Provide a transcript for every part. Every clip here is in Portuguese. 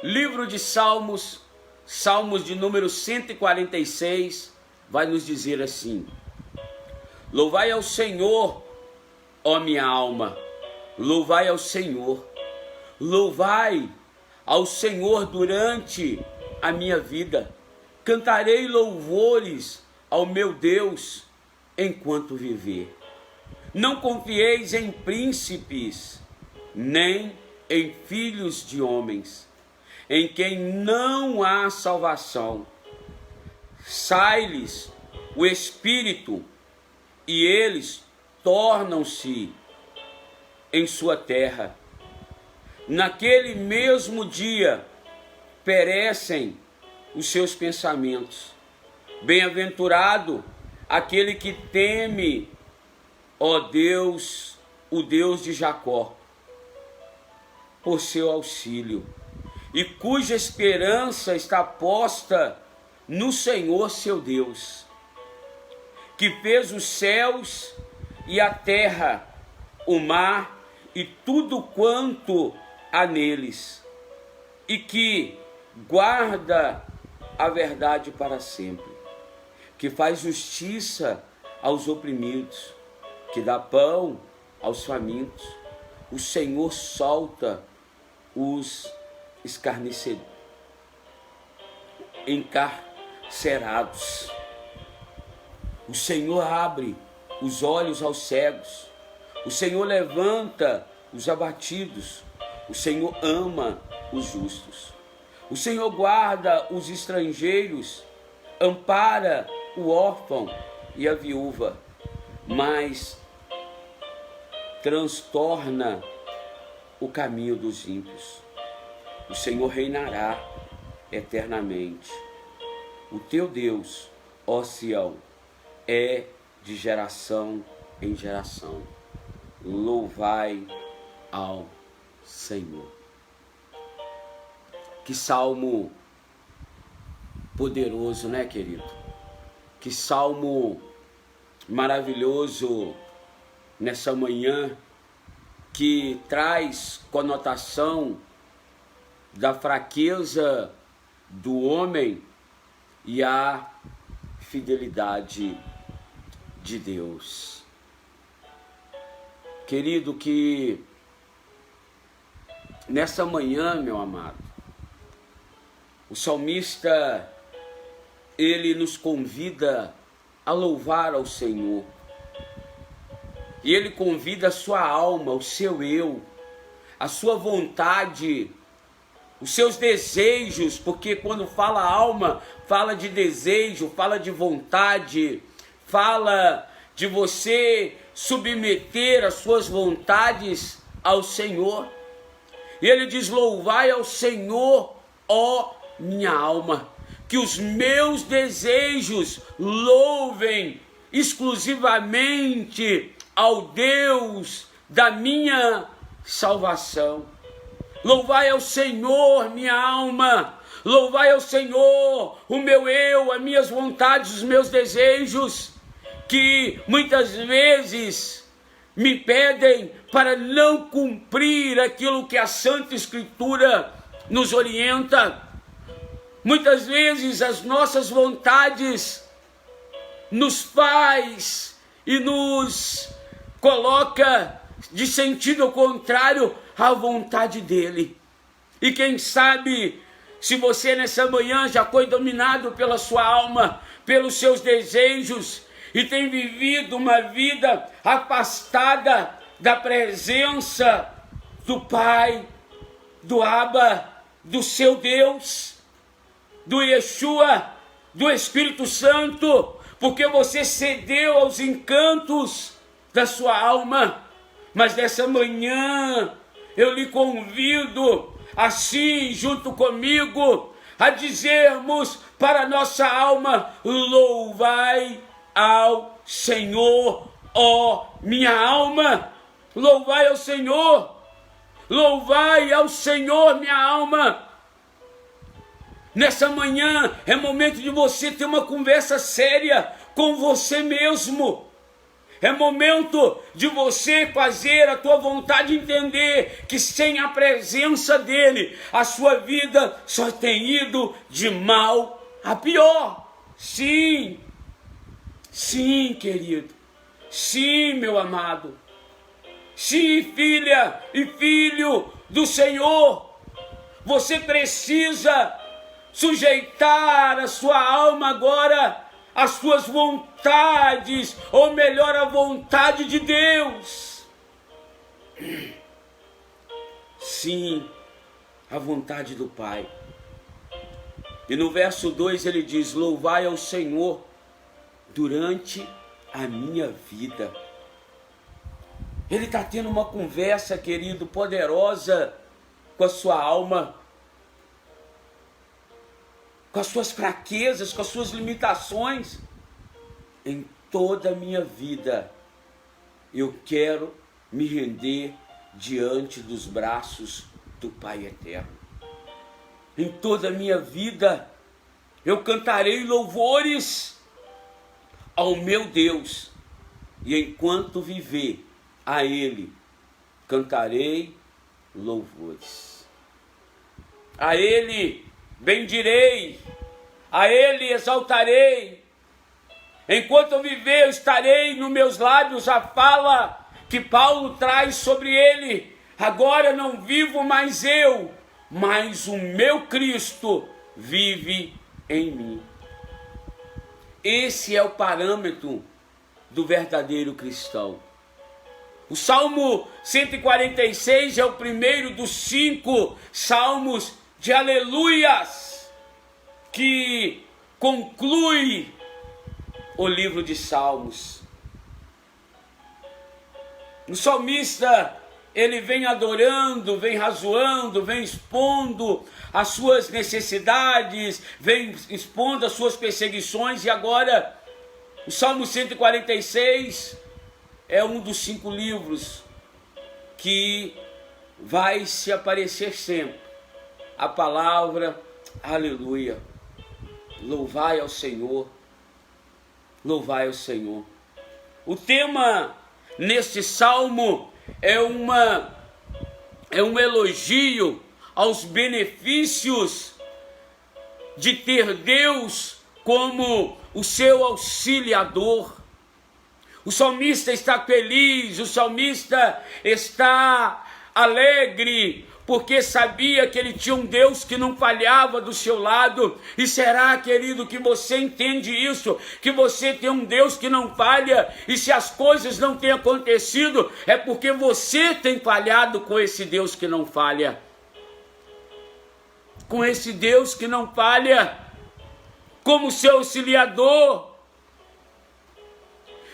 Livro de Salmos, Salmos de número 146, vai nos dizer assim: louvai ao Senhor, ó minha alma, louvai ao Senhor, louvai ao Senhor durante a minha vida, cantarei louvores ao meu Deus enquanto viver. Não confieis em príncipes, nem em filhos de homens, em quem não há salvação. Sai-lhes o espírito, e eles tornam-se em sua terra. Naquele mesmo dia perecem os seus pensamentos. Bem-aventurado aquele que teme, ó Deus, o Deus de Jacó, por seu auxílio, e cuja esperança está posta no Senhor seu Deus, que fez os céus e a terra, o mar e tudo quanto há neles, e que guarda a verdade para sempre, que faz justiça aos oprimidos, que dá pão aos famintos. O Senhor solta os encarcerados. O Senhor abre os olhos aos cegos. O Senhor levanta os abatidos. O Senhor ama os justos. O Senhor guarda os estrangeiros, ampara o órfão e a viúva, mas transtorna o caminho dos ímpios. O Senhor reinará eternamente. O teu Deus, ó Sião, é de geração em geração. Louvai ao Senhor. Que salmo poderoso, né, querido? Que salmo maravilhoso nessa manhã, que traz conotação da fraqueza do homem e a fidelidade de Deus. Querido, que nessa manhã, meu amado, o salmista, ele nos convida a louvar ao Senhor. E ele convida a sua alma, o seu eu, a sua vontade, os seus desejos, porque quando fala alma, fala de desejo, fala de vontade, fala de você submeter as suas vontades ao Senhor. E ele diz: louvai ao Senhor, ó minha alma, que os meus desejos louvem exclusivamente ao Deus da minha salvação. Louvai ao Senhor, minha alma, louvai ao Senhor, o meu eu, as minhas vontades, os meus desejos, que muitas vezes me pedem para não cumprir aquilo que a Santa Escritura nos orienta. Muitas vezes as nossas vontades nos faz e nos coloca de sentido contrário à vontade dele. E quem sabe, se você nessa manhã já foi dominado pela sua alma, pelos seus desejos, e tem vivido uma vida afastada da presença do Pai, do Abba, do seu Deus, do Yeshua, do Espírito Santo, porque você cedeu aos encantos da sua alma. Mas nessa manhã eu lhe convido, assim junto comigo, a dizermos para a nossa alma: louvai ao Senhor, ó minha alma, louvai ao Senhor, louvai ao Senhor, minha alma. Nessa manhã é momento de você ter uma conversa séria com você mesmo. É momento de você fazer a tua vontade, entender que sem a presença dele, a sua vida só tem ido de mal a pior. Sim, sim, querido. Sim, meu amado. Sim, filha e filho do Senhor. Você precisa sujeitar a sua alma agora às suas vontades, ou melhor, a vontade de Deus. Sim, a vontade do Pai. E no verso 2 ele diz: louvai ao Senhor durante a minha vida. Ele está tendo uma conversa, querido, poderosa com a sua alma, com as suas fraquezas, com as suas limitações. Em toda a minha vida, eu quero me render diante dos braços do Pai Eterno. Em toda a minha vida, eu cantarei louvores ao meu Deus, e enquanto viver, a Ele cantarei louvores. A Ele bendirei, a Ele exaltarei. Enquanto eu viver, eu estarei nos meus lábios a fala que Paulo traz sobre Ele. Agora não vivo mais eu, mas o meu Cristo vive em mim. Esse é o parâmetro do verdadeiro cristão. O Salmo 146 é o primeiro dos 5 salmos de aleluias que conclui o livro de Salmos. O salmista, ele vem adorando, vem razoando, vem expondo as suas necessidades, vem expondo as suas perseguições, e agora o Salmo 146 é um dos 5 livros que vai se aparecer sempre a palavra aleluia. Louvai ao Senhor, louvai ao Senhor. O tema neste salmo é um elogio aos benefícios de ter Deus como o seu auxiliador. O salmista está feliz, o salmista está alegre, porque sabia que ele tinha um Deus que não falhava do seu lado. E será, querido, que você entende isso? Que você tem um Deus que não falha, e se as coisas não têm acontecido, é porque você tem falhado com esse Deus que não falha. Com esse Deus que não falha, como seu auxiliador.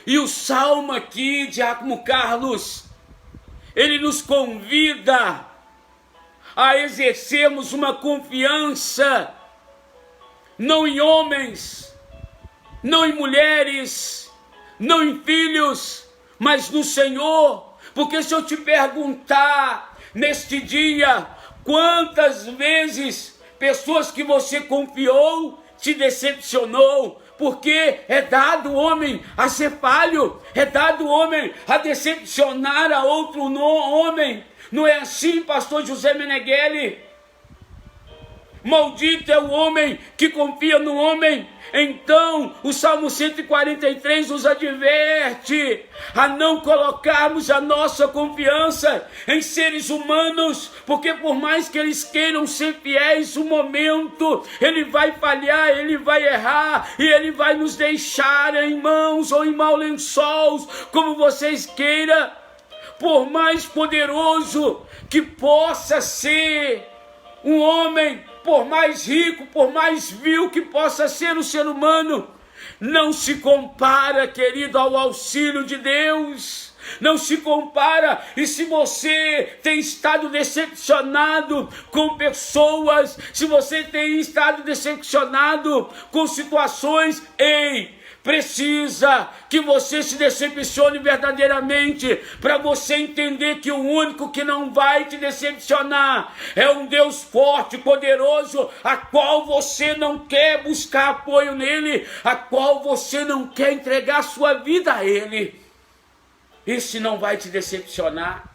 E o salmo aqui, Diácono Carlos, ele nos convida a exercermos uma confiança, não em homens, não em mulheres, não em filhos, mas no Senhor. Porque se eu te perguntar neste dia, quantas vezes pessoas que você confiou te decepcionou? Porque é dado o homem a ser falho, é dado o homem a decepcionar a outro homem. Não é assim, pastor José Meneghelli? Maldito é o homem que confia no homem. Então, o Salmo 143 nos adverte a não colocarmos a nossa confiança em seres humanos, porque por mais que eles queiram ser fiéis, um momento ele vai falhar, ele vai errar, e ele vai nos deixar em mãos ou em maus lençóis, como vocês queiram. Por mais poderoso que possa ser um homem, por mais rico, por mais vil que possa ser o ser humano, não se compara, querido, ao auxílio de Deus. Não se compara. E se você tem estado decepcionado com pessoas, se você tem estado decepcionado com situações, precisa que você se decepcione verdadeiramente, para você entender que o único que não vai te decepcionar é um Deus forte, poderoso, a qual você não quer buscar apoio nele, a qual você não quer entregar sua vida a ele. Esse não vai te decepcionar.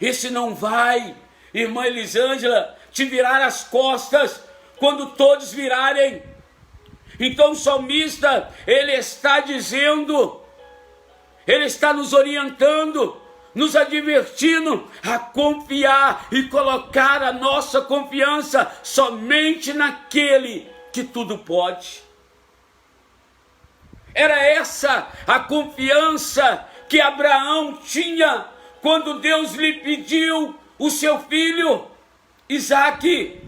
Esse não vai, irmã Elisângela, te virar as costas quando todos virarem. Então o salmista, ele está dizendo, ele está nos orientando, nos advertindo a confiar e colocar a nossa confiança somente naquele que tudo pode. Era essa a confiança que Abraão tinha quando Deus lhe pediu o seu filho Isaque.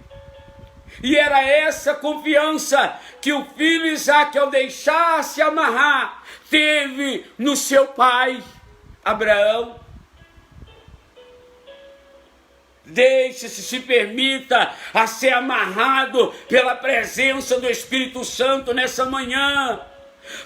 E era essa confiança que o filho Isaque, ao deixar-se amarrar, teve no seu pai Abraão. Deixe-se, se permita a ser amarrado pela presença do Espírito Santo nessa manhã,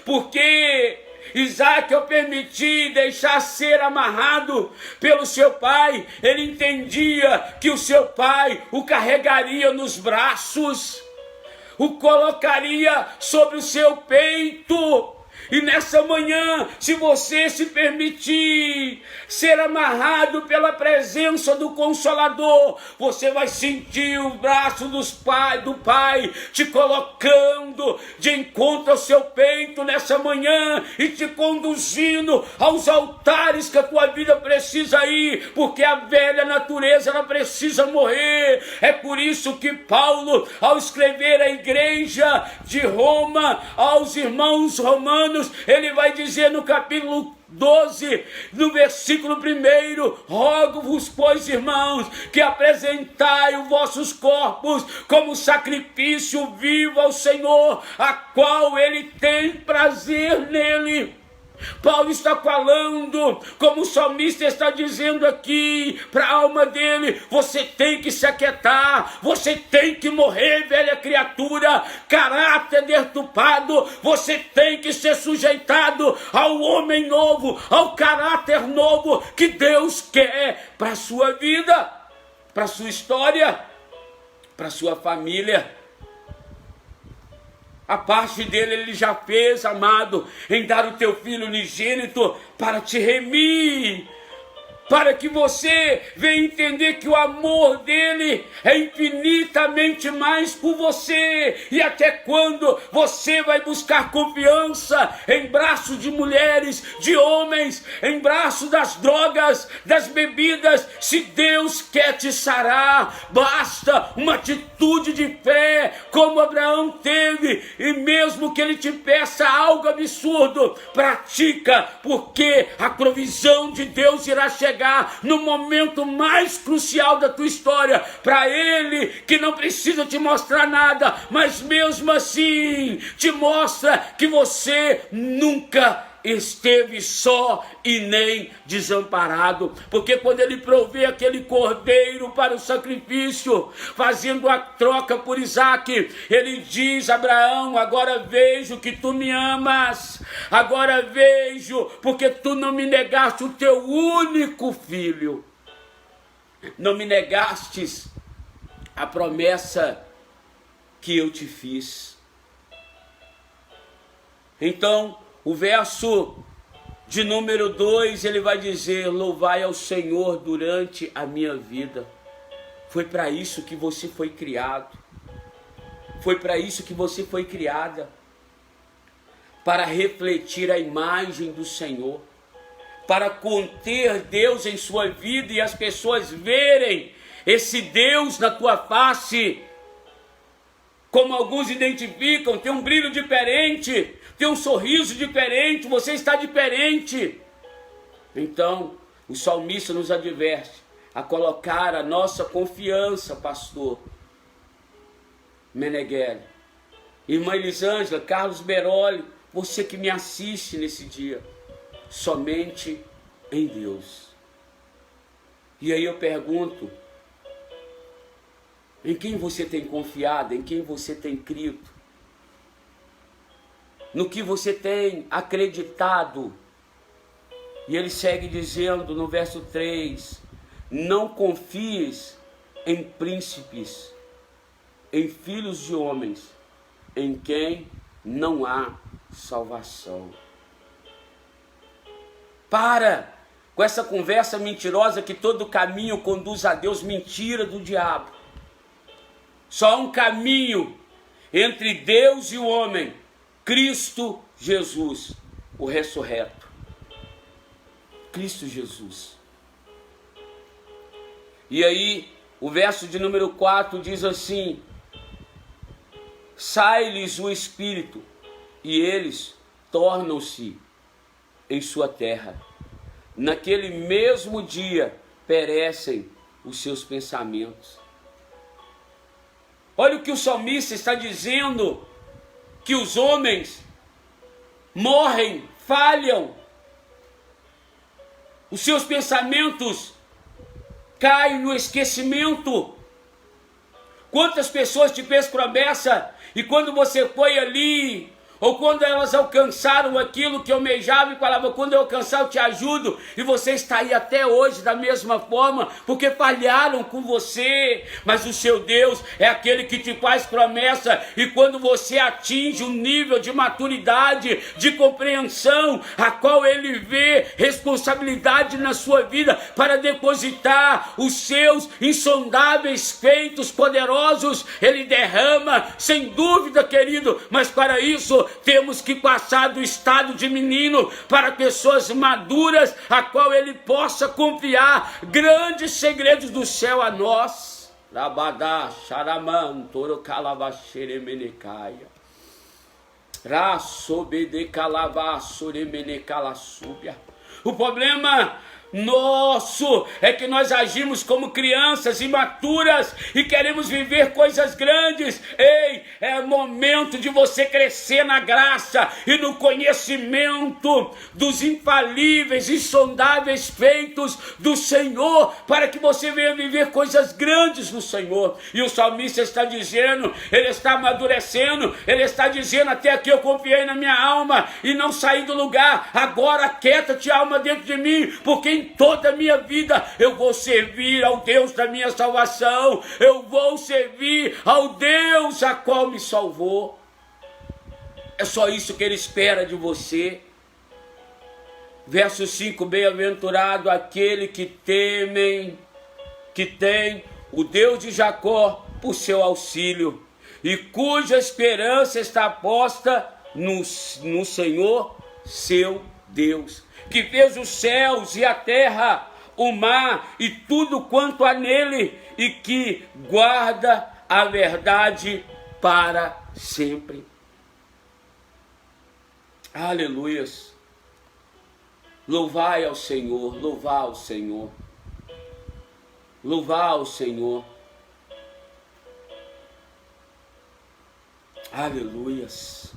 porque Isaque, ao permitir deixar ser amarrado pelo seu pai, ele entendia que o seu pai o carregaria nos braços, o colocaria sobre o seu peito. E nessa manhã, se você se permitir ser amarrado pela presença do Consolador, você vai sentir o braço do Pai te colocando de encontro ao seu peito nessa manhã e te conduzindo aos altares que a tua vida precisa ir, porque a velha natureza ela precisa morrer. É por isso que Paulo, ao escrever à igreja de Roma, aos irmãos romanos, ele vai dizer no capítulo 12, no versículo 1: rogo-vos, pois, irmãos, que apresentai os vossos corpos como sacrifício vivo ao Senhor, a qual ele tem prazer nele. Paulo está falando, como o salmista está dizendo aqui para a alma dele: você tem que se aquietar, você tem que morrer, velha criatura, caráter deturpado, você tem que ser sujeitado ao homem novo, ao caráter novo que Deus quer para a sua vida, para a sua história, para a sua família. A parte dele ele já fez, amado, em dar o teu filho unigênito para te remir, para que você venha entender que o amor dele é infinitamente mais por você. E até quando você vai buscar confiança em braços de mulheres, de homens, em braços das drogas, das bebidas, se Deus quer te sarar, basta uma atitude de fé, como Abraão teve, e mesmo que ele te peça algo absurdo, pratica, porque a provisão de Deus irá chegar no momento mais crucial da tua história, para ele que não precisa te mostrar nada, mas mesmo assim te mostra que você nunca esteve só e nem desamparado, porque quando ele provê aquele cordeiro para o sacrifício, fazendo a troca por Isaque, ele diz: Abraão, agora vejo que tu me amas, agora vejo, porque tu não me negaste o teu único filho, não me negastes a promessa que eu te fiz. Então, o verso de número 2, ele vai dizer: louvai ao Senhor durante a minha vida. Foi para isso que você foi criado. Foi para isso que você foi criada. Para refletir a imagem do Senhor. Para conter Deus em sua vida e as pessoas verem esse Deus na tua face. Como alguns identificam, tem um brilho diferente, tem um sorriso diferente, você está diferente. Então, o salmista nos adverte a colocar a nossa confiança, pastor Meneghelli, irmã Elisângela, Carlos Beroli, você que me assiste nesse dia, somente em Deus. E aí eu pergunto: em quem você tem confiado? Em quem você tem crido? No que você tem acreditado? E ele segue dizendo no verso 3: não confies em príncipes, em filhos de homens, em quem não há salvação. Para com essa conversa mentirosa que todo caminho conduz a Deus, mentira do diabo. Só há um caminho entre Deus e o homem, Cristo Jesus, o ressurreto. Cristo Jesus. E aí, o verso de número 4 diz assim: sai-lhes o espírito, e eles tornam-se em sua terra. Naquele mesmo dia perecem os seus pensamentos. Olha o que o salmista está dizendo, que os homens morrem, falham, os seus pensamentos caem no esquecimento. Quantas pessoas te fez promessa e quando você foi ali, ou quando elas alcançaram aquilo que almejava e falava, quando eu alcançar eu te ajudo, e você está aí até hoje da mesma forma, porque falharam com você. Mas o seu Deus é aquele que te faz promessa, e quando você atinge um nível de maturidade, de compreensão, a qual ele vê responsabilidade na sua vida para depositar os seus insondáveis feitos poderosos, ele derrama, sem dúvida, querido. Mas para isso temos que passar do estado de menino para pessoas maduras, a qual ele possa confiar grandes segredos do céu a nós. Rabadá, xaraman, toro calavaxeremenecaia. Rasobede calavaçoremenecalassúbia. O problema nosso é que nós agimos como crianças imaturas e queremos viver coisas grandes. Ei, é momento de você crescer na graça e no conhecimento dos infalíveis, insondáveis feitos do Senhor, para que você venha viver coisas grandes no Senhor. E o salmista está dizendo, ele está amadurecendo, ele está dizendo: até aqui eu confiei na minha alma e não saí do lugar, agora aquieta-te, alma, dentro de mim, porque em toda a minha vida eu vou servir ao Deus da minha salvação, eu vou servir ao Deus a qual me salvou. É só isso que ele espera de você. Verso 5: bem-aventurado aquele que tem o Deus de Jacó por seu auxílio, e cuja esperança está posta no Senhor seu Deus, que fez os céus e a terra, o mar e tudo quanto há nele, e que guarda a verdade para sempre. Aleluias. Louvai ao Senhor, louvar ao Senhor, louvar ao Senhor. Aleluias.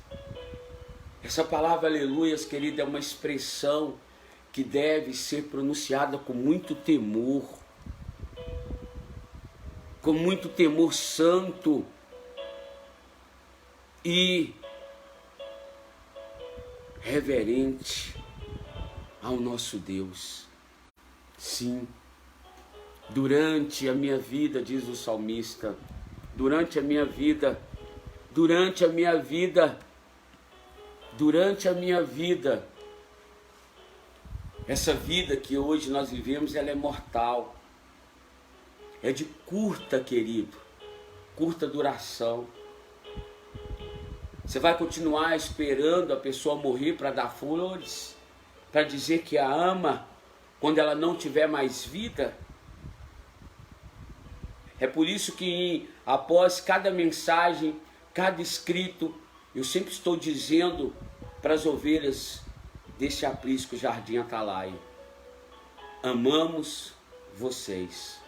Essa palavra aleluias, querida, é uma expressão que deve ser pronunciada com muito temor santo e reverente ao nosso Deus. Sim, durante a minha vida, diz o salmista, durante a minha vida, essa vida que hoje nós vivemos, ela é mortal, é de curta, querido, curta duração. Você vai continuar esperando a pessoa morrer para dar flores, para dizer que a ama, quando ela não tiver mais vida? É por isso que após cada mensagem, cada escrito, eu sempre estou dizendo para as ovelhas desse aprisco Jardim Atalaia: amamos vocês.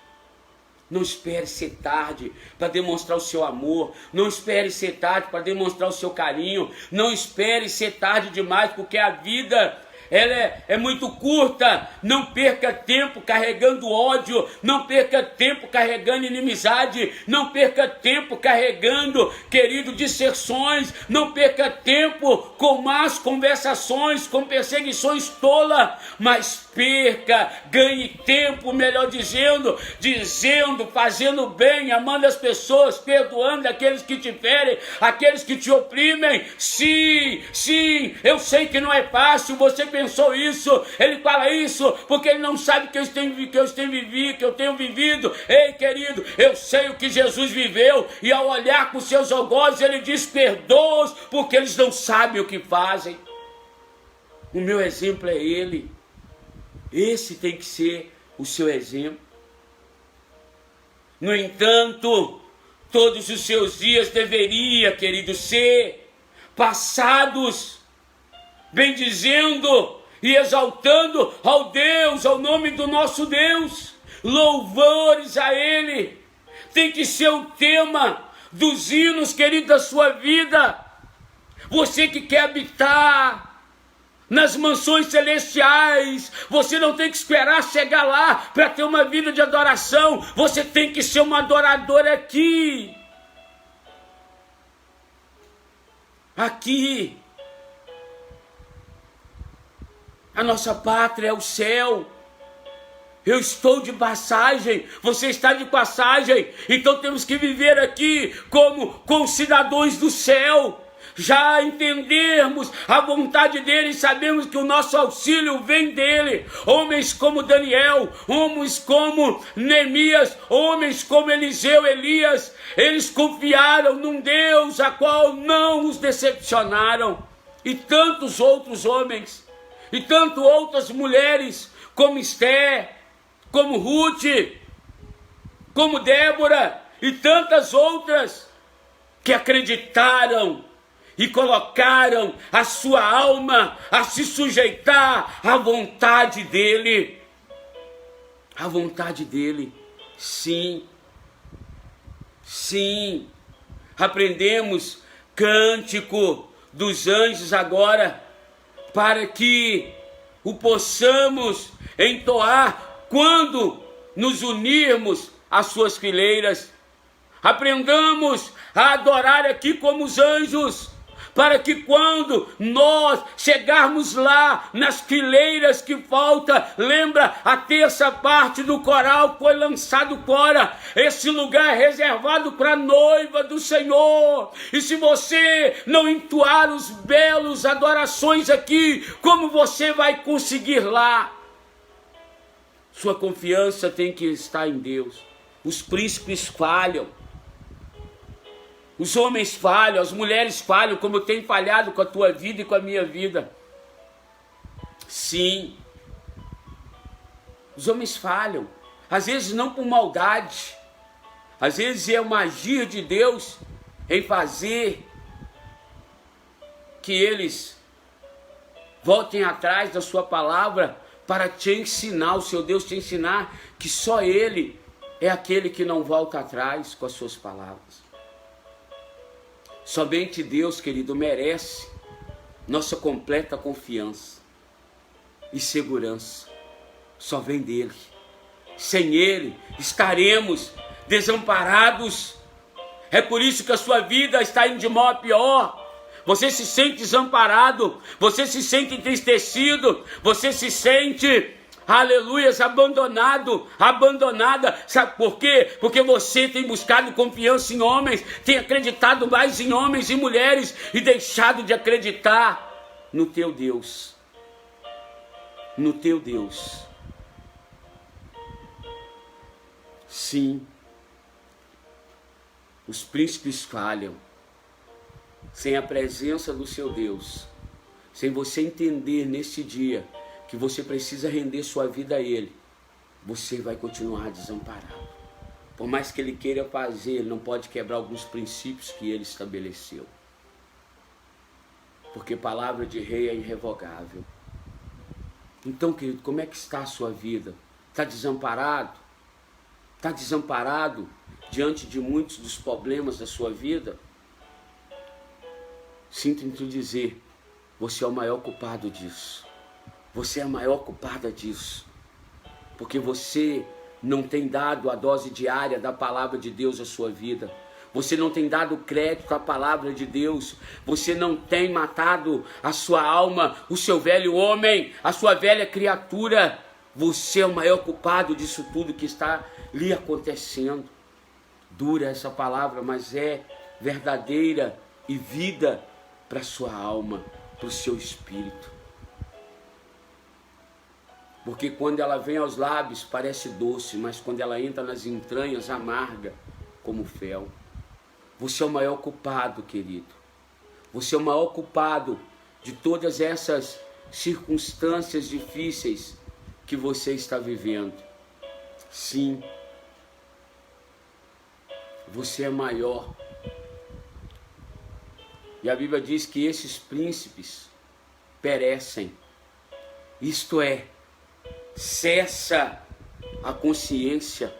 Não espere ser tarde para demonstrar o seu amor. Não espere ser tarde para demonstrar o seu carinho. Não espere ser tarde demais, porque a vida ela é muito curta. Não perca tempo carregando ódio, não perca tempo carregando inimizade, não perca tempo carregando, querido, disserções, não perca tempo com más conversações, com perseguições tolas, mas perca, ganhe tempo, melhor dizendo, fazendo bem, amando as pessoas, perdoando aqueles que te ferem, aqueles que te oprimem. Sim, eu sei que não é fácil, você pensou isso, ele fala isso, porque ele não sabe que eu tenho vivido. Ei, querido, eu sei o que Jesus viveu, e ao olhar com seus algozes, ele diz: perdoa-os, porque eles não sabem o que fazem. O meu exemplo é ele. Esse tem que ser o seu exemplo. No entanto, todos os seus dias deveria, querido, ser passados bendizendo e exaltando ao nome do nosso Deus. Louvores a Ele. Tem que ser o tema dos hinos, querido, da sua vida. Você que quer habitar nas mansões celestiais, você não tem que esperar chegar lá para ter uma vida de adoração. Você tem que ser um adorador aqui. Aqui. A nossa pátria é o céu. Eu estou de passagem, você está de passagem, então temos que viver aqui como cidadãos do céu. Já entendermos a vontade dele e sabemos que o nosso auxílio vem dele. Homens como Daniel, homens como Neemias, homens como Eliseu, Elias, eles confiaram num Deus a qual não os decepcionaram. E tantos outros homens, e tantas outras mulheres, como Esther, como Ruth, como Débora, e tantas outras, que acreditaram e colocaram a sua alma a se sujeitar à vontade dele. A vontade dele. Sim. Aprendemos cântico dos anjos agora, para que o possamos entoar quando nos unirmos às suas fileiras. Aprendamos a adorar aqui como os anjos, para que quando nós chegarmos lá nas fileiras que falta, lembra, a terça parte do coral foi lançado fora. Esse lugar é reservado para a noiva do Senhor. E se você não entoar os belos adorações aqui, como você vai conseguir lá? Sua confiança tem que estar em Deus. Os príncipes falham. Os homens falham, as mulheres falham, como eu tenho falhado com a tua vida e com a minha vida. Sim. Os homens falham. Às vezes não por maldade. Às vezes é uma magia de Deus em fazer que eles voltem atrás da sua palavra para te ensinar, o seu Deus te ensinar que só Ele é aquele que não volta atrás com as suas palavras. Somente Deus, querido, merece nossa completa confiança e segurança. Só vem dele. Sem ele, estaremos desamparados. É por isso que a sua vida está indo de mal a pior. Você se sente desamparado, você se sente entristecido, você se sente, aleluias, abandonada. Sabe por quê? Porque você tem buscado confiança em homens, tem acreditado mais em homens e mulheres e deixado de acreditar no teu Deus. No teu Deus. Sim, os príncipes falham. Sem a presença do seu Deus, sem você entender neste dia que você precisa render sua vida a Ele, você vai continuar desamparado. Por mais que Ele queira fazer, Ele não pode quebrar alguns princípios que Ele estabeleceu. Porque palavra de rei é irrevogável. Então, querido, como é que está a sua vida? Está desamparado? Está desamparado diante de muitos dos problemas da sua vida? Sinto em te dizer, você é o maior culpado disso. Você é a maior culpada disso. Porque você não tem dado a dose diária da palavra de Deus à sua vida. Você não tem dado crédito à palavra de Deus. Você não tem matado a sua alma, o seu velho homem, a sua velha criatura. Você é o maior culpado disso tudo que está lhe acontecendo. Dura essa palavra, mas é verdadeira e vida para a sua alma, para o seu espírito. Porque quando ela vem aos lábios parece doce, mas quando ela entra nas entranhas amarga como fel. Você é o maior culpado, querido. Você é o maior culpado de todas essas circunstâncias difíceis que você está vivendo. Sim, você é maior. E a Bíblia diz que esses príncipes perecem. Isto é, cessa a consciência.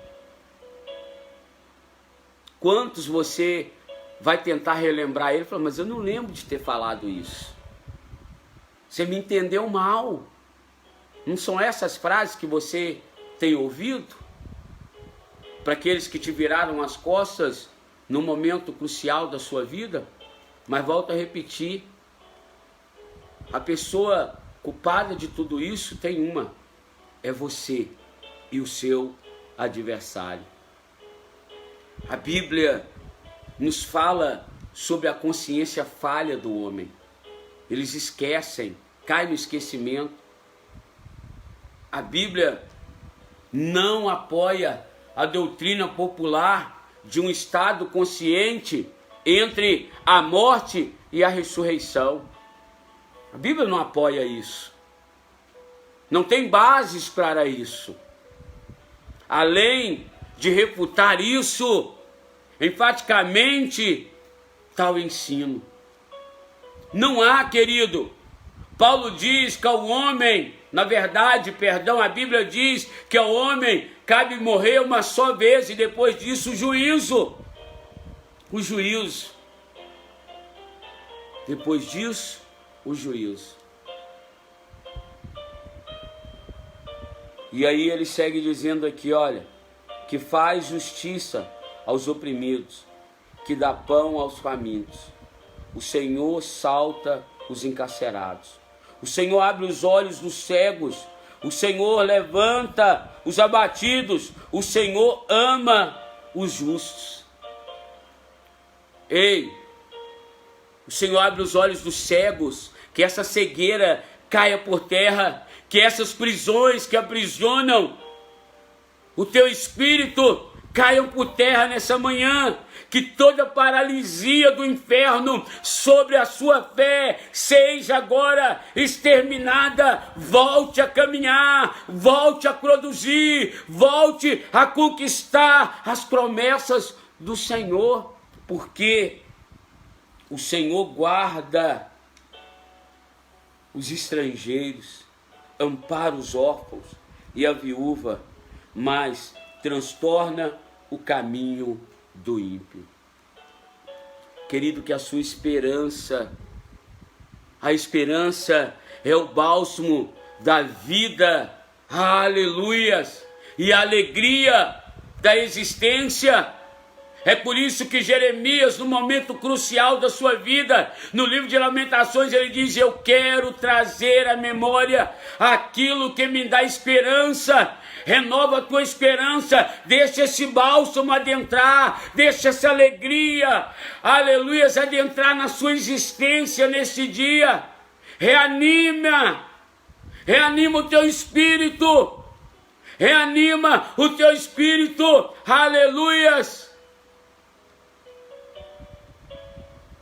Quantos você vai tentar relembrar ele e fala, mas eu não lembro de ter falado isso. Você me entendeu mal. Não são essas frases que você tem ouvido? Para aqueles que te viraram as costas no momento crucial da sua vida? Mas volto a repetir, a pessoa culpada de tudo isso tem uma, é você e o seu adversário. A Bíblia nos fala sobre a consciência falha do homem. Eles esquecem, caem no esquecimento. A Bíblia não apoia a doutrina popular de um estado consciente entre a morte e a ressurreição. A Bíblia não apoia isso. Não tem bases para isso. Além de refutar isso, enfaticamente, tal ensino. Não há, querido. Paulo diz que ao homem, na verdade, a Bíblia diz que ao homem cabe morrer uma só vez e depois disso o juízo. O juízo. Depois disso, o juízo. E aí ele segue dizendo aqui, olha, que faz justiça aos oprimidos, que dá pão aos famintos. O Senhor salta os encarcerados. O Senhor abre os olhos dos cegos. O Senhor levanta os abatidos. O Senhor ama os justos. Ei, o Senhor abre os olhos dos cegos, que essa cegueira caia por terra, que essas prisões que aprisionam o teu espírito caiam por terra nessa manhã, que toda paralisia do inferno sobre a sua fé seja agora exterminada. Volte a caminhar, volte a produzir, volte a conquistar as promessas do Senhor, porque o Senhor guarda os estrangeiros, ampara os órfãos e a viúva, mas transtorna o caminho do ímpio. Querido, que a sua esperança, a esperança é o bálsamo da vida, aleluias, e a alegria da existência. É por isso que Jeremias, no momento crucial da sua vida, no livro de Lamentações, ele diz: eu quero trazer à memória aquilo que me dá esperança. Renova a tua esperança, deixa esse bálsamo adentrar, deixa essa alegria, aleluias, adentrar na sua existência nesse dia. Reanima o teu espírito, reanima o teu espírito, aleluias.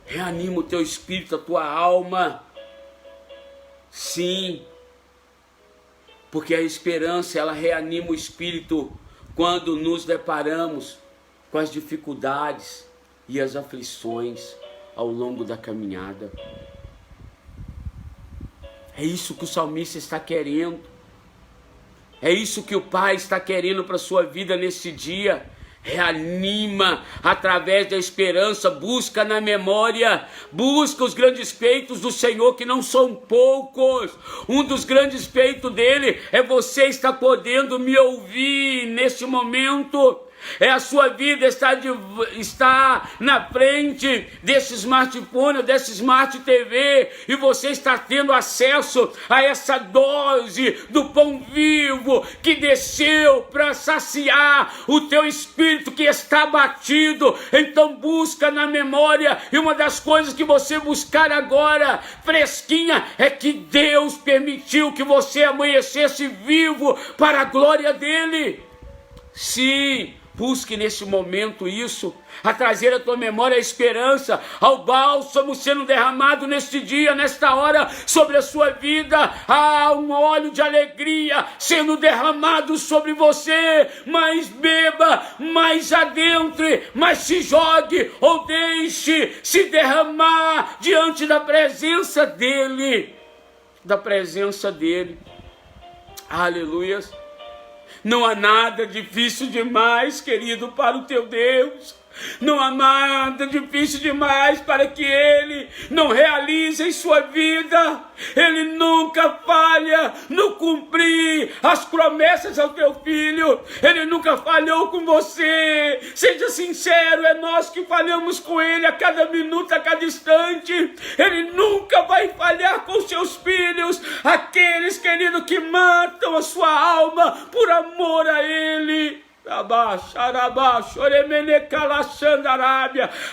Reanima o teu espírito, a tua alma. Sim, porque a esperança, ela reanima o espírito quando nos deparamos com as dificuldades e as aflições ao longo da caminhada. É isso que o salmista está querendo. É isso que o Pai está querendo para a sua vida nesse dia. Reanima através da esperança, busca na memória, busca os grandes feitos do Senhor, que não são poucos. Um dos grandes feitos dele é você estar podendo me ouvir nesse momento. A sua vida está na frente desse smartphone, desse smart TV, e você está tendo acesso a essa dose do pão vivo que desceu para saciar o teu espírito que está abatido. Então busca na memória, e uma das coisas que você buscar agora, fresquinha, é que Deus permitiu que você amanhecesse vivo para a glória dele. Sim, busque nesse momento isso, a trazer à tua memória a esperança, ao bálsamo sendo derramado neste dia, nesta hora, sobre a sua vida, um óleo de alegria sendo derramado sobre você, mas beba, mais adentre, mas se jogue, ou deixe se derramar diante da presença dele, aleluias. Não há nada difícil demais, querido, para o teu Deus. Não há nada difícil demais para que Ele não realize em sua vida. Ele nunca falha no cumprir as promessas ao teu filho. Ele nunca falhou com você. Seja sincero, é nós que falhamos com Ele a cada minuto, a cada instante. Ele nunca vai falhar com seus filhos, aqueles, querido, que matam a sua alma por amor a Ele.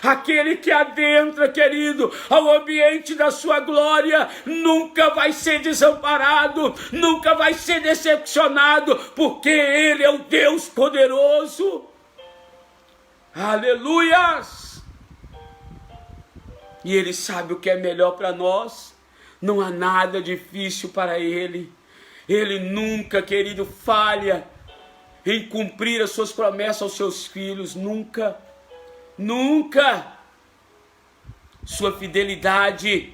Aquele que adentra, querido, ao ambiente da sua glória, nunca vai ser desamparado, nunca vai ser decepcionado, porque Ele é o Deus poderoso. Aleluias! E Ele sabe o que é melhor para nós. Não há nada difícil para Ele. Ele nunca, querido, falha em cumprir as suas promessas aos seus filhos. Nunca, nunca. Sua fidelidade,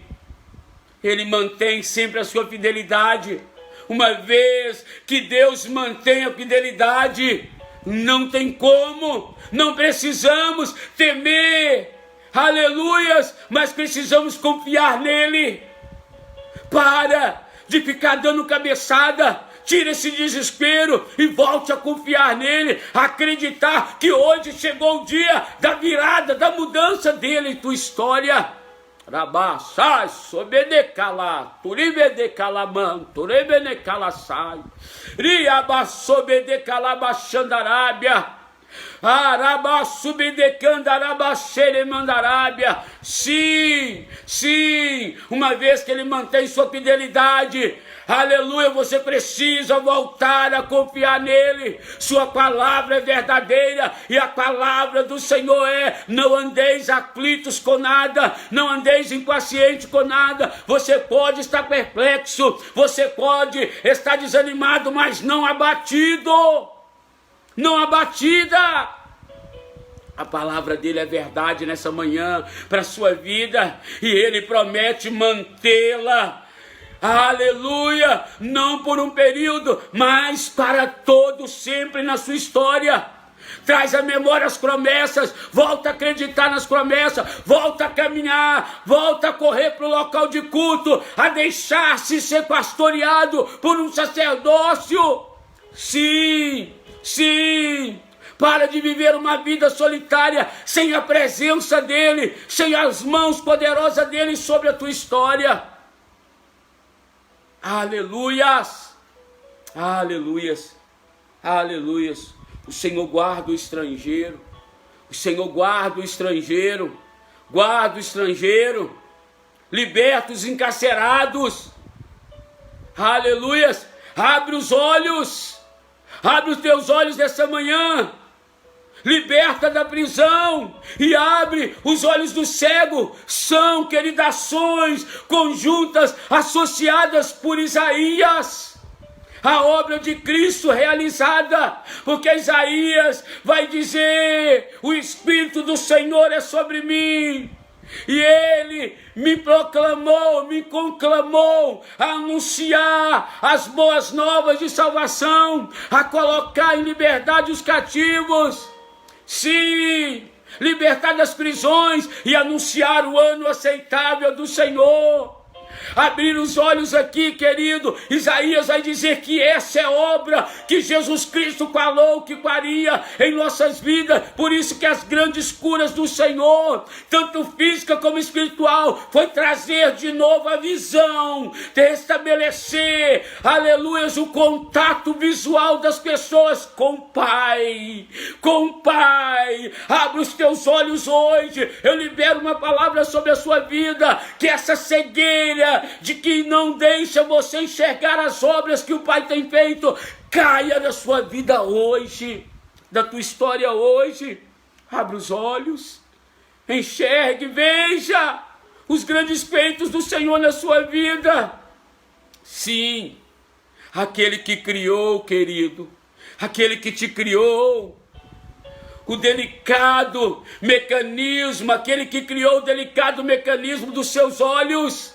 Ele mantém sempre a sua fidelidade. Uma vez que Deus mantém a fidelidade, não tem como, não precisamos temer, aleluias, mas precisamos confiar nele. Para de ficar dando cabeçada. Tire esse desespero e volte a confiar nele, a acreditar que hoje chegou o dia da virada, da mudança dele em tua história. Rabassai, sobedecala, turibedecalaman, turebenecalassai, riabassobedecalabachandarábia. Sim, sim, uma vez que Ele mantém sua fidelidade, aleluia, você precisa voltar a confiar nele. Sua palavra é verdadeira, e a palavra do Senhor é: não andeis aflitos com nada, não andeis impacientes com nada. Você pode estar perplexo, você pode estar desanimado, mas não abatido, não abatida. A palavra dele é verdade nessa manhã para a sua vida, e ele promete mantê-la, aleluia, não por um período, mas para todo sempre na sua história. Traz à memória as promessas, volta a acreditar nas promessas, volta a caminhar, volta a correr para o local de culto, a deixar-se ser pastoreado por um sacerdócio. Sim, sim. Para de viver uma vida solitária, sem a presença dele, sem as mãos poderosas dele sobre a tua história. Aleluias, aleluias, aleluias. O Senhor guarda o estrangeiro, o Senhor guarda o estrangeiro, guarda o estrangeiro, liberta os encarcerados. Aleluias, abre os olhos, abre os teus olhos dessa manhã. Liberta da prisão e abre os olhos do cego. São, queridas, ações conjuntas associadas por Isaías, a obra de Cristo realizada, porque Isaías vai dizer: o Espírito do Senhor é sobre mim, e Ele me proclamou, me conclamou a anunciar as boas novas de salvação, a colocar em liberdade os cativos. Sim, libertar das prisões e anunciar o ano aceitável do Senhor. Abrir os olhos aqui, querido. Isaías vai dizer que essa é obra que Jesus Cristo falou que faria em nossas vidas. Por isso que as grandes curas do Senhor, tanto física como espiritual, foi trazer de novo a visão, restabelecer, aleluia, o contato visual das pessoas com o Pai. Com o Pai. Abre os teus olhos hoje. Eu libero uma palavra sobre a sua vida, que essa cegueira de que não deixa você enxergar as obras que o Pai tem feito, caia da sua vida hoje, da tua história hoje. Abra os olhos, enxergue, veja os grandes feitos do Senhor na sua vida. Sim, aquele que criou, querido, aquele que te criou, o delicado mecanismo, aquele que criou o delicado mecanismo dos seus olhos.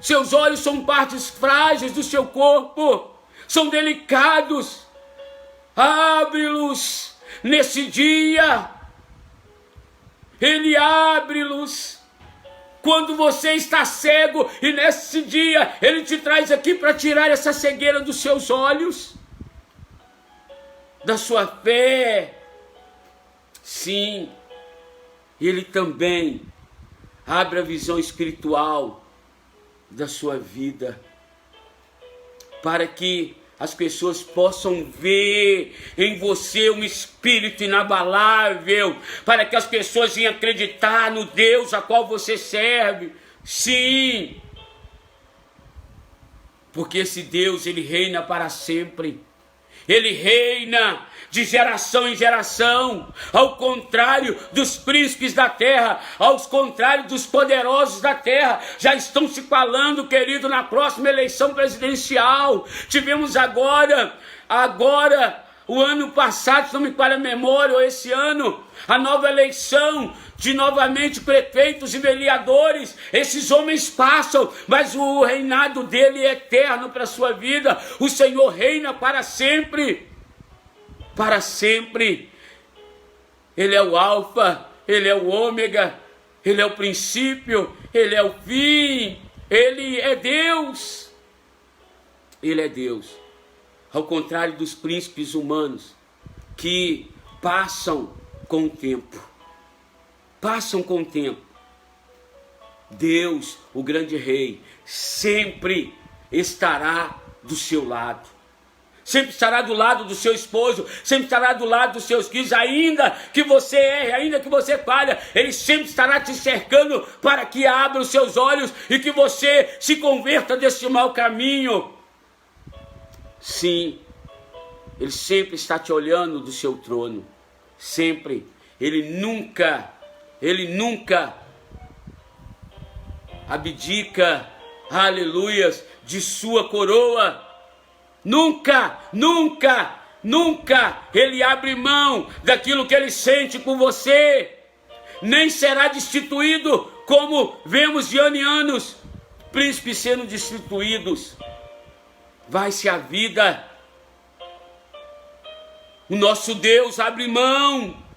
Seus olhos são partes frágeis do seu corpo, são delicados. Abre-los nesse dia. Ele abre-los quando você está cego, e nesse dia Ele te traz aqui para tirar essa cegueira dos seus olhos, da sua fé. Sim, Ele também abre a visão espiritual da sua vida, para que as pessoas possam ver em você um espírito inabalável, para que as pessoas venham acreditar no Deus a qual você serve. Sim, porque esse Deus, Ele reina para sempre. Ele reina de geração em geração, ao contrário dos príncipes da terra, ao contrário dos poderosos da terra. Já estão se falando, querido, na próxima eleição presidencial. Tivemos agora, o ano passado, se não me falha a memória, ou esse ano, a nova eleição de novamente prefeitos e vereadores. Esses homens passam, mas o reinado dele é eterno para a sua vida. O Senhor reina para sempre. Para sempre. Ele é o alfa, Ele é o ômega, Ele é o princípio, Ele é o fim. Ele é Deus. Ele é Deus. Ao contrário dos príncipes humanos, que passam com o tempo. Passam com o tempo. Deus, o grande rei, sempre estará do seu lado. Sempre estará do lado do seu esposo, sempre estará do lado dos seus filhos, ainda que você erre, ainda que você falha, Ele sempre estará te cercando para que abra os seus olhos e que você se converta desse mau caminho. Sim, Ele sempre está te olhando do seu trono, sempre. Ele nunca abdica, aleluias, de sua coroa. Nunca Ele abre mão daquilo que Ele sente por você. Nem será destituído, como vemos de ano em anos, príncipes sendo destituídos. Vai-se a vida. O nosso Deus abre mão.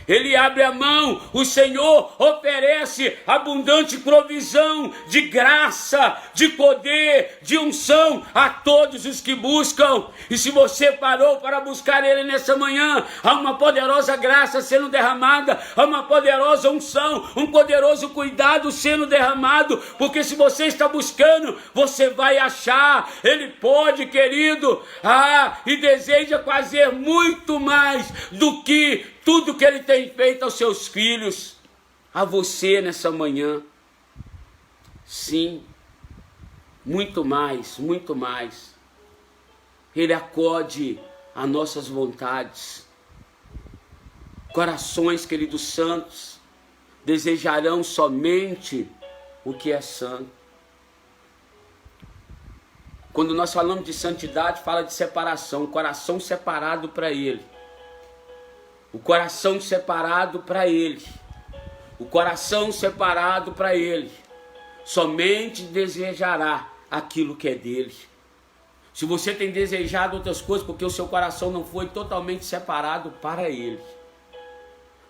Ele abre a mão, o Senhor oferece abundante provisão de graça, de poder, de unção a todos os que buscam. E se você parou para buscar Ele nessa manhã, há uma poderosa graça sendo derramada, há uma poderosa unção, um poderoso cuidado sendo derramado, porque se você está buscando, você vai achar. Ele pode, querido, e deseja fazer muito mais do que tudo que Ele tem feito aos seus filhos, a você nessa manhã. Sim, muito mais, muito mais. Ele acode a nossas vontades. Corações, queridos santos, desejarão somente o que é santo. Quando nós falamos de santidade, fala de separação, coração separado para Ele. O coração separado para Ele. O coração separado para Ele. Somente desejará aquilo que é dele. Se você tem desejado outras coisas, porque o seu coração não foi totalmente separado para Ele.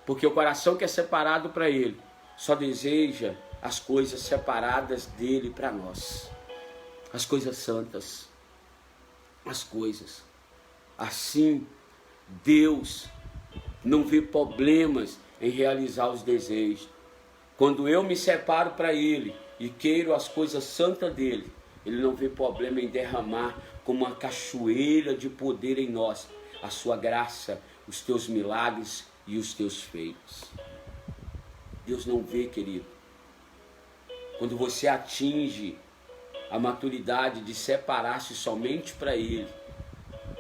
Porque o coração que é separado para Ele só deseja as coisas separadas dele para nós, as coisas santas, as coisas. Assim, Deus não vê problemas em realizar os desejos. Quando eu me separo para Ele e queiro as coisas santas dele, Ele não vê problema em derramar como uma cachoeira de poder em nós a sua graça, os teus milagres e os teus feitos. Deus não vê, querido. Quando você atinge a maturidade de separar-se somente para Ele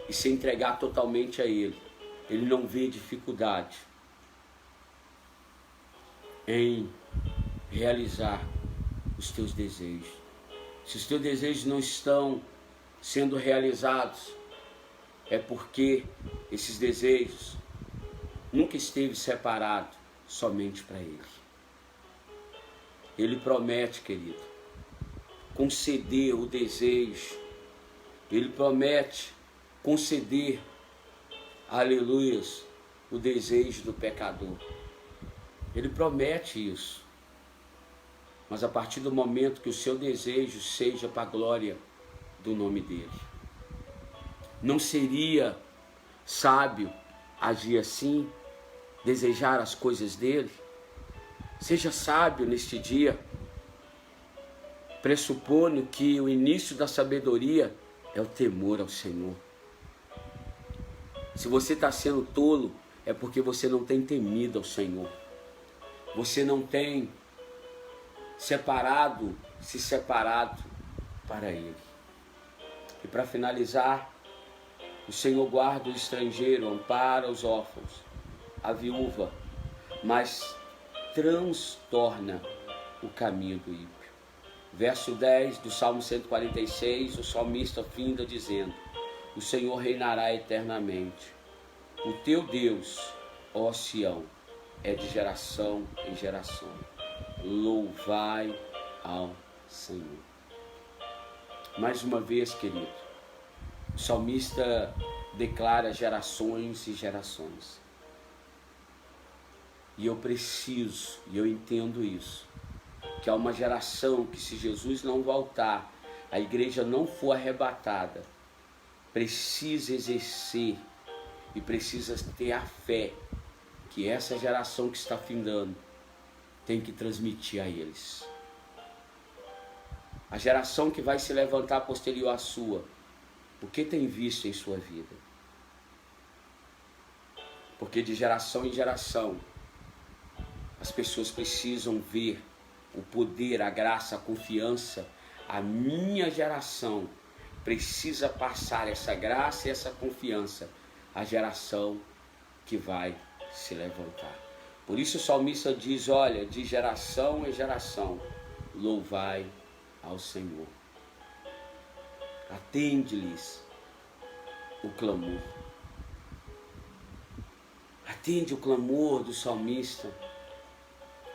e se entregar totalmente a Ele, Ele não vê dificuldade em realizar os teus desejos. Se os teus desejos não estão sendo realizados, é porque esses desejos nunca esteve separado somente para Ele. Ele promete, querido, conceder o desejo. Ele promete conceder, aleluias, o desejo do pecador. Ele promete isso. Mas a partir do momento que o seu desejo seja para a glória do nome dele. Não seria sábio agir assim, desejar as coisas dele? Seja sábio neste dia, pressupondo que o início da sabedoria é o temor ao Senhor. Se você está sendo tolo, é porque você não tem temido ao Senhor. Você não tem se separado para Ele. E para finalizar, o Senhor guarda o estrangeiro, ampara os órfãos, a viúva, mas transtorna o caminho do ímpio. Verso 10 do Salmo 146, o salmista finda dizendo: o Senhor reinará eternamente. O teu Deus, ó Sião, é de geração em geração. Louvai ao Senhor. Mais uma vez, querido, o salmista declara gerações e gerações. E eu preciso, e eu entendo isso, que há uma geração que, se Jesus não voltar, a igreja não for arrebatada, precisa exercer e precisa ter a fé que essa geração que está findando tem que transmitir a eles. A geração que vai se levantar posterior à sua, o que tem visto em sua vida? Porque de geração em geração, as pessoas precisam ver o poder, a graça, a confiança. A minha geração precisa passar essa graça e essa confiança à geração que vai se levantar. Por isso o salmista diz: olha, de geração em geração, louvai ao Senhor. Atende-lhes o clamor. Atende o clamor do salmista.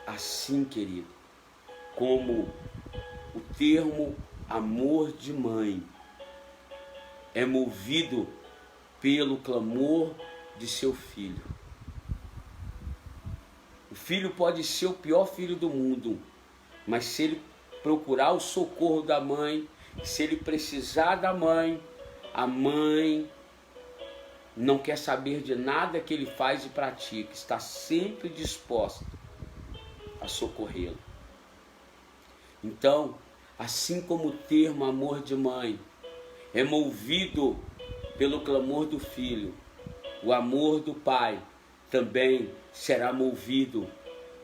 Assim, querido, como o termo amor de mãe é movido pelo clamor de seu filho. O filho pode ser o pior filho do mundo, mas se ele procurar o socorro da mãe, se ele precisar da mãe, a mãe não quer saber de nada que ele faz e pratica, está sempre disposta a socorrê-lo. Então, assim como o termo amor de mãe é movido pelo clamor do filho, o amor do pai também será movido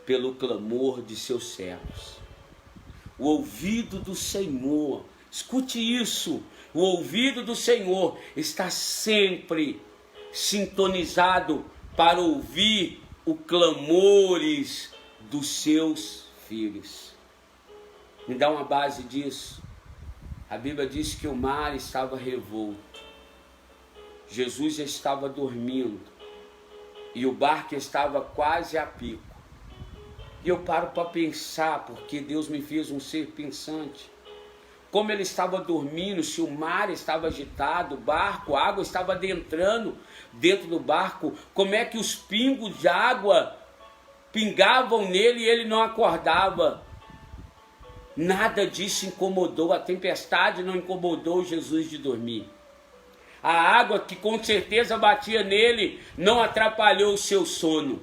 pelo clamor de seus servos. O ouvido do Senhor, escute isso, o ouvido do Senhor está sempre sintonizado para ouvir os clamores dos seus filhos. Me dá uma base disso. A Bíblia diz que o mar estava revolto. Jesus já estava dormindo e o barco estava quase a pico. E eu paro para pensar, porque Deus me fez um ser pensante. Como ele estava dormindo, se o mar estava agitado, o barco, a água estava adentrando dentro do barco, como é que os pingos de água pingavam nele e ele não acordava? Nada disso incomodou, a tempestade não incomodou Jesus de dormir. A água que com certeza batia nele não atrapalhou o seu sono.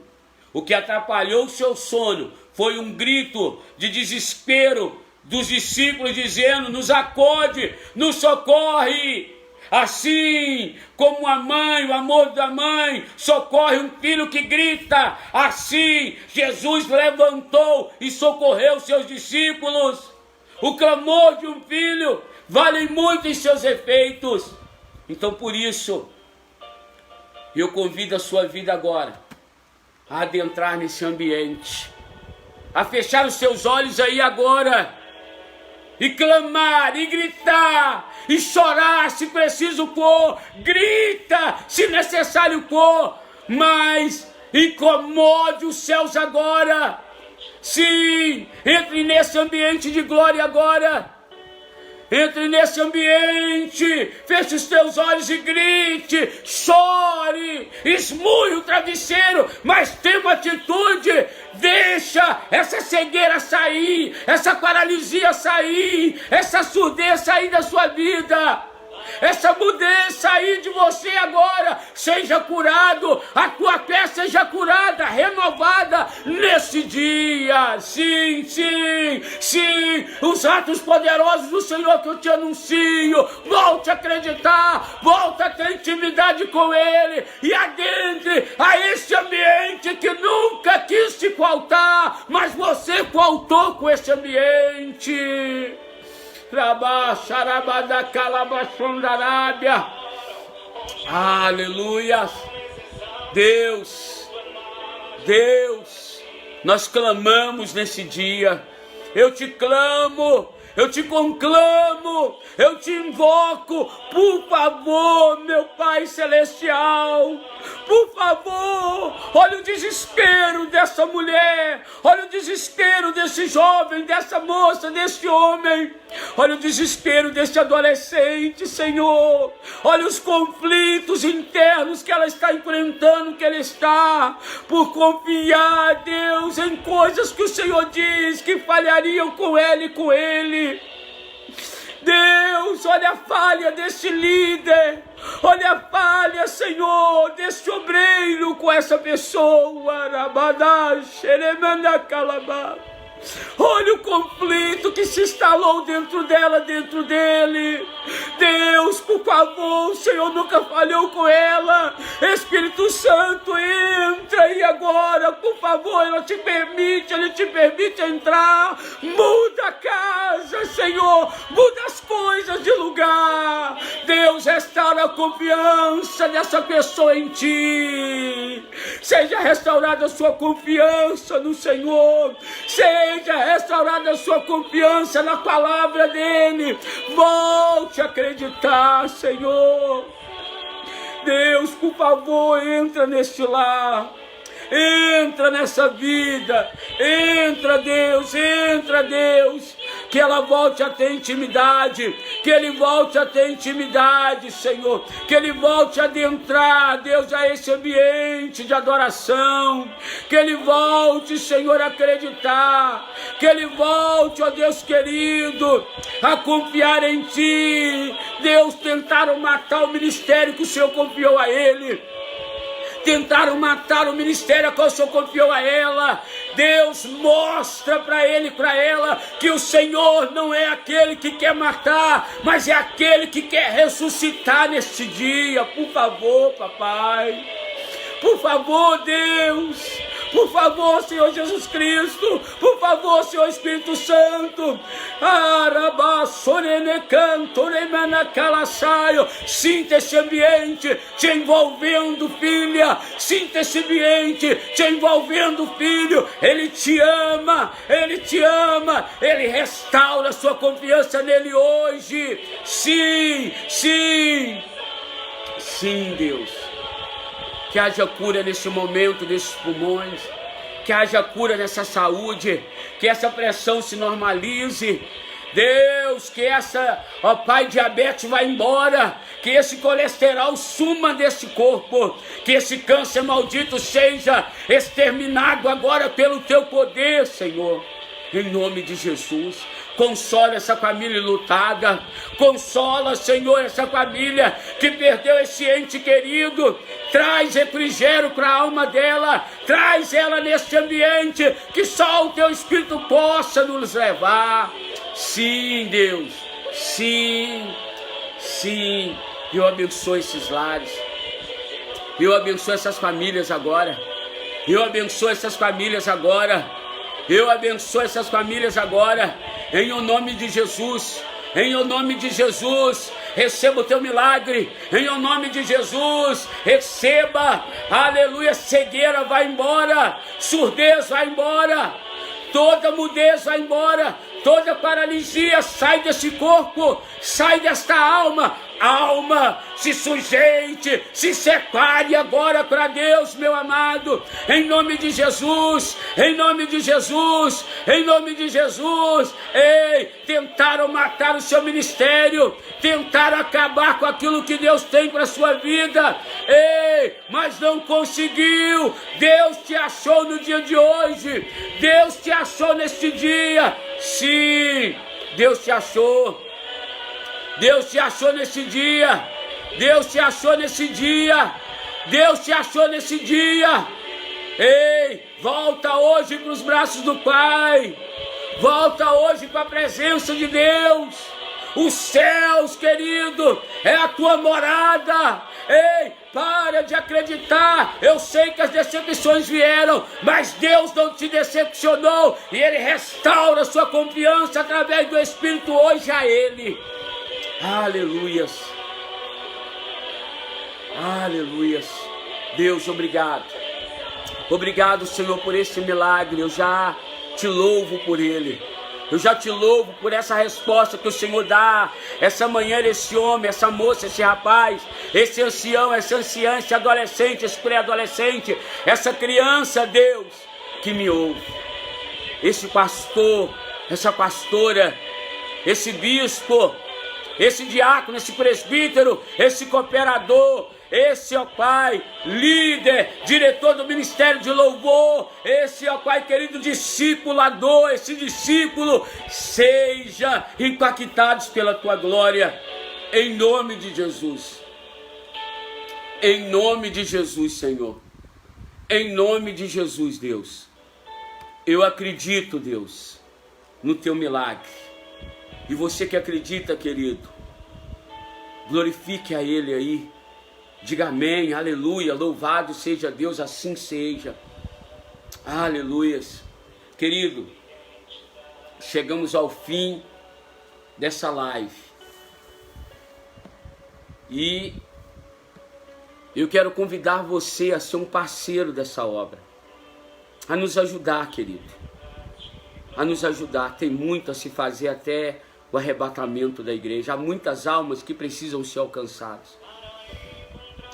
O que atrapalhou o seu sono foi um grito de desespero dos discípulos dizendo: nos acode, nos socorre. Assim como a mãe, o amor da mãe, socorre um filho que grita, assim Jesus levantou e socorreu seus discípulos. O clamor de um filho vale muito em seus efeitos. Então por isso, eu convido a sua vida agora a adentrar nesse ambiente, a fechar os seus olhos aí agora, e clamar, e gritar, e chorar se preciso for, grita se necessário for, mas incomode os céus agora. Sim, entre nesse ambiente de glória agora. Entre nesse ambiente, feche os teus olhos e grite, chore, esmurre o travesseiro, mas tenha uma atitude, deixa essa cegueira sair, essa paralisia sair, essa surdez sair da sua vida. Essa mudez sair de você agora, seja curado, a tua fé seja curada, renovada nesse dia. Sim, sim, sim, os atos poderosos do Senhor que eu te anuncio, volte a acreditar, volte a ter intimidade com Ele e adentre a esse ambiente que nunca quis te faltar, mas você faltou com esse ambiente. Aleluia. Deus, nós clamamos nesse dia. Eu te clamo, eu te conclamo, eu te invoco, por favor, meu Pai Celestial, por favor, olha o desespero dessa mulher, olha o desespero desse jovem, dessa moça, desse homem, olha o desespero desse adolescente, Senhor, olha os conflitos internos que ela está enfrentando, que ele está, por confiar, Deus, em coisas que o Senhor diz que falhariam com ela e com ele. Deus, olha a falha desse líder, olha a falha, Senhor, desse obreiro com essa pessoa. Olha o conflito que se instalou dentro dela, dentro dele. Deus, por favor, o Senhor nunca falhou com ela. Espírito Santo, entra aí agora, por favor, Ele te permite entrar. Muda a casa, Senhor, muda as coisas de lugar. Deus, restaura a confiança dessa pessoa em Ti. Seja restaurada a sua confiança no Senhor. Seja restaurada a sua confiança na palavra dEle. Volte a acreditar, Senhor. Deus, por favor, entra neste lar. Entra nessa vida. Entra, Deus. Que ela volte a ter intimidade. Que ele volte a ter intimidade, Senhor. Que ele volte a adentrar, Deus, a esse ambiente de adoração. Que ele volte, Senhor, a acreditar. Que ele volte, ó Deus querido, a confiar em Ti. Deus, tentaram matar o ministério que o Senhor confiou a ele. Tentaram matar o ministério a qual o Senhor confiou a ela. Deus, mostra para ele e para ela que o Senhor não é aquele que quer matar, mas é aquele que quer ressuscitar neste dia. Por favor, papai. Por favor, Deus. Por favor, Senhor Jesus Cristo. Por favor, Senhor Espírito Santo. Sinta esse ambiente te envolvendo, filha. Sinta esse ambiente te envolvendo, filho. Ele te ama. Ele te ama. Ele restaura a sua confiança nele hoje. Sim, sim. Sim, Deus. Que haja cura nesse momento, nesses pulmões. Que haja cura nessa saúde. Que essa pressão se normalize. Deus, que essa, ó Pai, diabetes vá embora. Que esse colesterol suma desse corpo. Que esse câncer maldito seja exterminado agora pelo Teu poder, Senhor. Em nome de Jesus. Consola essa família lutada. Consola, Senhor, essa família que perdeu esse ente querido. Traz refrigério para a alma dela. Traz ela neste ambiente que só o Teu Espírito possa nos levar. Sim, Deus. Sim. Sim. Eu abençoo esses lares. Eu abençoo essas famílias agora. Eu abençoo essas famílias agora. Eu abençoo essas famílias agora. Em o nome de Jesus. Em o nome de Jesus. Receba o teu milagre. Em o nome de Jesus. Receba. Aleluia. Cegueira vai embora. Surdez vai embora. Toda mudez vai embora. Toda paralisia sai desse corpo. Sai desta alma. Alma, se sujeite, se separe agora para Deus, meu amado, em nome de Jesus, em nome de Jesus, em nome de Jesus. Ei, tentaram matar o seu ministério, tentaram acabar com aquilo que Deus tem para a sua vida, ei, mas não conseguiu. Deus te achou no dia de hoje, Deus te achou neste dia, sim, Deus te achou. Deus te achou nesse dia. Deus te achou nesse dia. Deus te achou nesse dia. Ei, volta hoje para os braços do Pai. Volta hoje para a presença de Deus. Os céus, querido, é a tua morada. Ei, para de acreditar. Eu sei que as decepções vieram, mas Deus não te decepcionou. E Ele restaura a sua confiança através do Espírito hoje a Ele. Aleluias, aleluias. Deus, obrigado. Obrigado, Senhor, por esse milagre. Eu já te louvo por ele. Eu já te louvo por essa resposta que o Senhor dá essa manhã, esse homem, essa moça, esse rapaz, esse ancião, essa anciã, esse adolescente, esse pré-adolescente, essa criança, Deus, que me ouve. Esse pastor, essa pastora, esse bispo, esse diácono, esse presbítero, esse cooperador, esse, ó Pai, líder, diretor do ministério de louvor, esse, ó Pai querido, discipulador, esse discípulo, seja impactados pela Tua glória, em nome de Jesus. Em nome de Jesus, Senhor. Em nome de Jesus, Deus. Eu acredito, Deus, no Teu milagre. E você que acredita, querido, glorifique a Ele aí. Diga amém, aleluia, louvado seja Deus, assim seja. Aleluias. Querido, chegamos ao fim dessa live. E eu quero convidar você a ser um parceiro dessa obra. A nos ajudar, querido. A nos ajudar. Tem muito a se fazer até o arrebatamento da igreja. Há muitas almas que precisam ser alcançadas.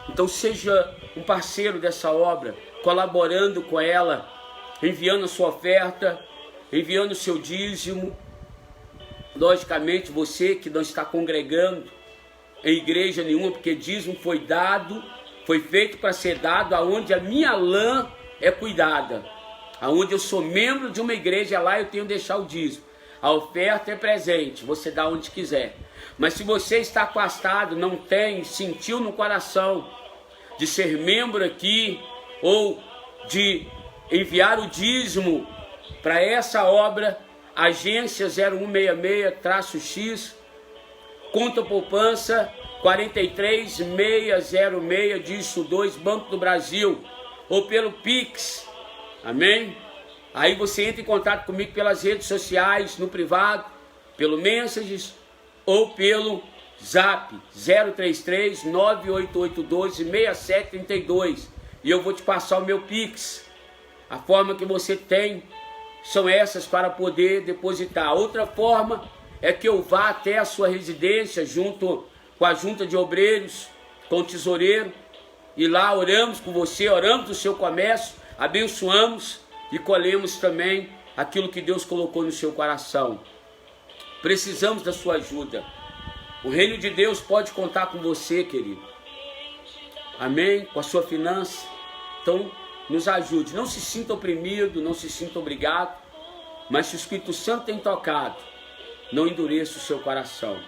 Então seja um parceiro dessa obra, colaborando com ela, enviando a sua oferta, enviando o seu dízimo. Logicamente você que não está congregando em igreja nenhuma, porque dízimo foi dado, foi feito para ser dado aonde a minha lã é cuidada. Aonde eu sou membro de uma igreja, lá eu tenho que deixar o dízimo. A oferta é presente, você dá onde quiser. Mas se você está afastado, não tem, sentiu no coração de ser membro aqui, ou de enviar o dízimo para essa obra, agência 0166-X, conta poupança 43606, dígito 2, Banco do Brasil, ou pelo Pix, amém? Aí você entra em contato comigo pelas redes sociais, no privado, pelo Mensages ou pelo Zap 033-98812-6732 e eu vou te passar o meu Pix. A forma que você tem são essas para poder depositar. Outra forma é que eu vá até a sua residência junto com a junta de obreiros, com o tesoureiro, e lá oramos com você, oramos do seu comércio, abençoamos e colhemos também aquilo que Deus colocou no seu coração. Precisamos da sua ajuda. O reino de Deus pode contar com você, querido. Amém? Com a sua finança. Então, nos ajude. Não se sinta oprimido, não se sinta obrigado. Mas se o Espírito Santo tem tocado, não endureça o seu coração.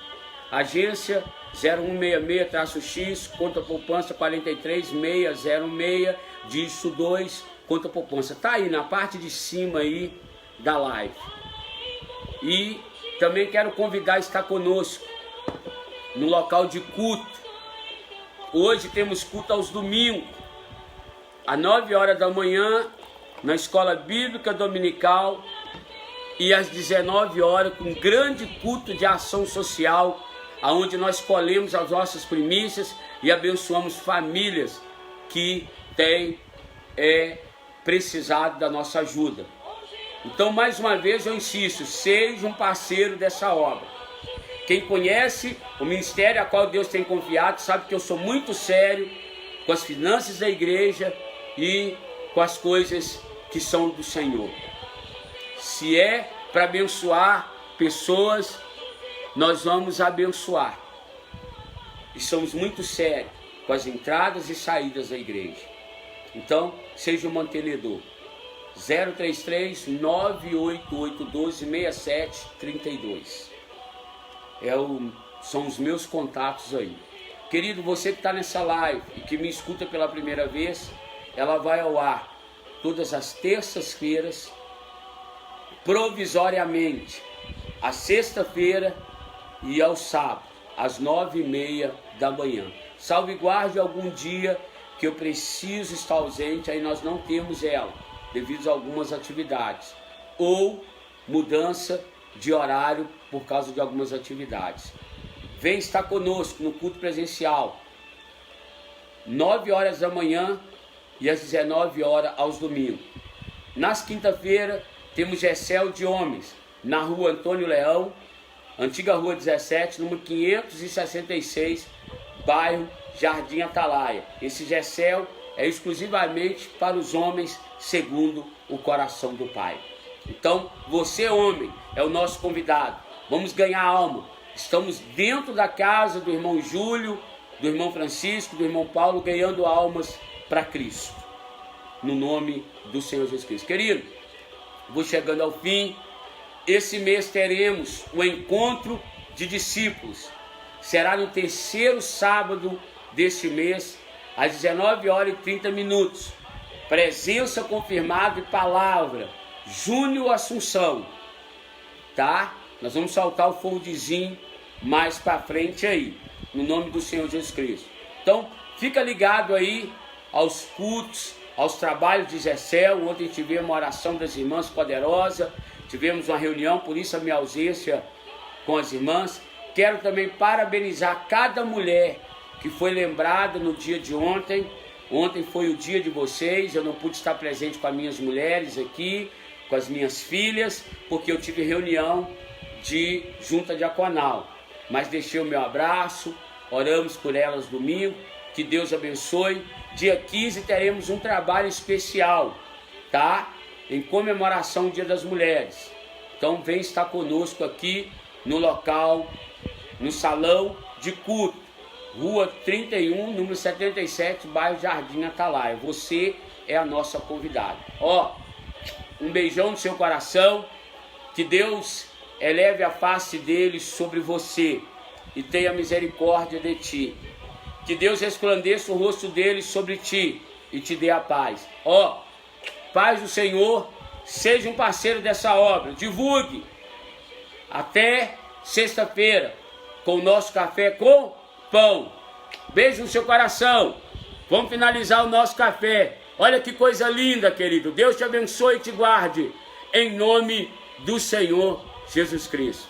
Agência 0166-X, conta poupança 43606, dígito 2, conta poupança. Tá aí na parte de cima aí da live. E também quero convidar a estar conosco no local de culto. Hoje temos culto aos domingos, às 9 horas da manhã, na Escola Bíblica Dominical, e às 19 horas, com um grande culto de ação social, onde nós colhemos as nossas primícias e abençoamos famílias que têm precisado da nossa ajuda. Então, mais uma vez eu insisto, seja um parceiro dessa obra. Quem conhece o ministério a qual Deus tem confiado, sabe que eu sou muito sério com as finanças da igreja e com as coisas que são do Senhor. Se é para abençoar pessoas, nós vamos abençoar. E somos muito sérios com as entradas e saídas da igreja. Então, seja um mantenedor. 033-98812-6732. São os meus contatos aí. Querido, você que está nessa live e que me escuta pela primeira vez, ela vai ao ar todas as terças-feiras, provisoriamente, à sexta-feira e ao sábado, às 9h30 da manhã. Salve guarde algum dia que eu preciso estar ausente, aí nós não temos ela, devido a algumas atividades, ou mudança de horário por causa de algumas atividades. Vem estar conosco no culto presencial, 9 horas da manhã e às 19 horas aos domingos. Nas quinta-feiras temos Gessel de Homens, na rua Antônio Leão, antiga rua 17, número 566, bairro Jardim Atalaia. Esse Gessel é exclusivamente para os homens segundo o coração do Pai. Então, você homem é o nosso convidado. Vamos ganhar alma. Estamos dentro da casa do irmão Júlio, do irmão Francisco, do irmão Paulo, ganhando almas para Cristo. No nome do Senhor Jesus Cristo. Querido, vou chegando ao fim. Esse mês teremos o encontro de discípulos. Será no terceiro sábado deste mês, às 19h30. Presença confirmada e palavra. Júnior Assunção. Tá? Nós vamos saltar o foldezinho mais para frente aí. No nome do Senhor Jesus Cristo. Então, fica ligado aí aos cultos, aos trabalhos de Gessel. Ontem tivemos uma oração das irmãs poderosa. Tivemos uma reunião, por isso a minha ausência com as irmãs. Quero também parabenizar cada mulher que foi lembrada no dia de ontem. Ontem foi o dia de vocês, eu não pude estar presente com as minhas mulheres aqui, com as minhas filhas, porque eu tive reunião de junta diaconal. Mas deixei o meu abraço, oramos por elas domingo, que Deus abençoe. Dia 15 teremos um trabalho especial, tá? Em comemoração ao Dia das Mulheres. Então vem estar conosco aqui no local, no salão de culto, Rua 31, número 77, bairro Jardim Atalaia. Você é a nossa convidada. Ó, um beijão no seu coração, que Deus eleve a face dele sobre você e tenha misericórdia de ti. Que Deus resplandeça o rosto dele sobre ti e te dê a paz. Ó, paz do Senhor, seja um parceiro dessa obra, divulgue. Até sexta-feira, com o nosso café com pão. Beijo no seu coração. Vamos finalizar o nosso café. Olha que coisa linda, querido. Deus te abençoe e te guarde. Em nome do Senhor Jesus Cristo.